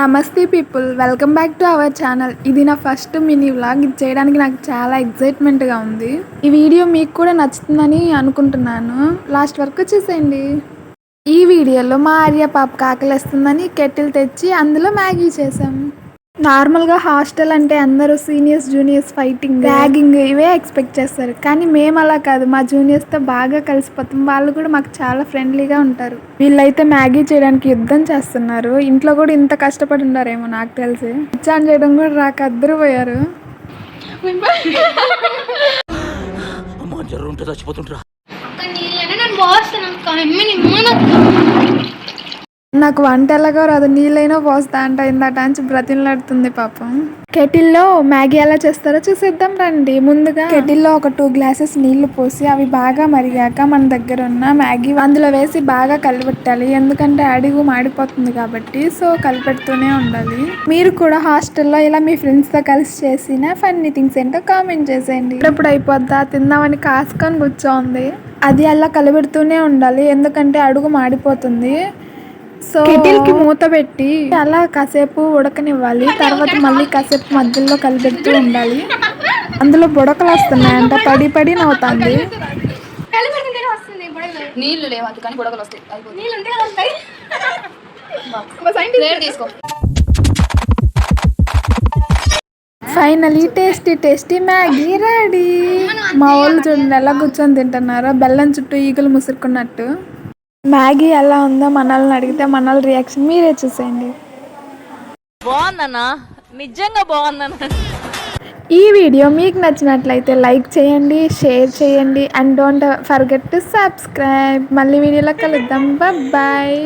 నమస్తే people, welcome back to our channel. ఇది నా ఫస్ట్ మినీ వ్లాగ్. ఇది చేయడానికి నాకు చాలా ఎక్సైట్మెంట్గా ఉంది. ఈ వీడియో మీకు కూడా నచ్చుతుందని అనుకుంటున్నాను. లాస్ట్ వరకు చూసేయండి. ఈ వీడియోలో మా ఆర్య పాపకు ఆకలిస్తుందని కెటిల్ తెచ్చి అందులో మ్యాగీ చేసాం. నార్మల్గా హాస్టల్ అంటే అందరూ సీనియర్స్ జూనియర్స్ ఫైటింగ్ ర్యాగింగ్ ఇవే ఎక్స్పెక్ట్ చేస్తారు. కానీ మేము అలా కాదు, మా జూనియర్స్తో బాగా కలిసిపోతాం. వాళ్ళు కూడా మాకు చాలా ఫ్రెండ్లీగా ఉంటారు. వీళ్ళైతే మ్యాగీ చేయడానికి యుద్ధం చేస్తున్నారు. ఇంట్లో కూడా ఇంత కష్టపడి ఉన్నారేమో నాకు తెలిసి. ఇచ్చాన్ చేయడం కూడా రాక అద్దరు పోయారు. నాకు వంట ఎలాగో రాదు, నీళ్ళైనా పోస్తా అంట. ఇందాట నుంచి బ్రతిలాడుతుంది పాపం. కెటిల్లో మ్యాగీ ఎలా చేస్తారో చూసేద్దాం రండి. ముందుగా కెటిల్లో ఒక 2 గ్లాసెస్ నీళ్లు పోసి అవి బాగా మరిగాక మన దగ్గర ఉన్న మ్యాగీ అందులో వేసి బాగా కలిపెట్టాలి. ఎందుకంటే అడుగు మాడిపోతుంది కాబట్టి. సో కలిపెడుతూనే ఉండాలి. మీరు కూడా హాస్టల్లో ఇలా మీ ఫ్రెండ్స్తో కలిసి చేసిన ఫన్నీ థింగ్స్ ఏంటో కామెంట్ చేసేయండి. ఎప్పుడు అయిపోద్దా తిందామని కాసుకొని కూర్చోంది. అది అలా కలిపెడుతూనే ఉండాలి, ఎందుకంటే అడుగు మాడిపోతుంది. సో కెటిల్కి మూత పెట్టి అలా కాసేపు ఉడకనివ్వాలి. తర్వాత మళ్ళీ కాసేపు మధ్యలో కలిపెడుతూ ఉండాలి. అందులో బుడకలు వస్తున్నాయంట, పడి పడి నవ్వుతుంది. Finally tasty Maggi ready. మా వాళ్ళు చూడండి ఎలా కూర్చొని తింటున్నారో, బెల్లం చుట్టూ ఈగలు ముసురుకున్నట్టు. మ్యాగీ ఎలా ఉందో మనల్ని అడిగితే మన రియాక్షన్ మీరే చూసేయండి. బాగుందన్నా, నిజంగా బాగుందన్నా. ఈ వీడియో మీకు నచ్చినట్లయితే లైక్ చేయండి, షేర్ చేయండి and don't forget to subscribe. మళ్ళీ వీడియోలో కలుద్దాం. బాయ్.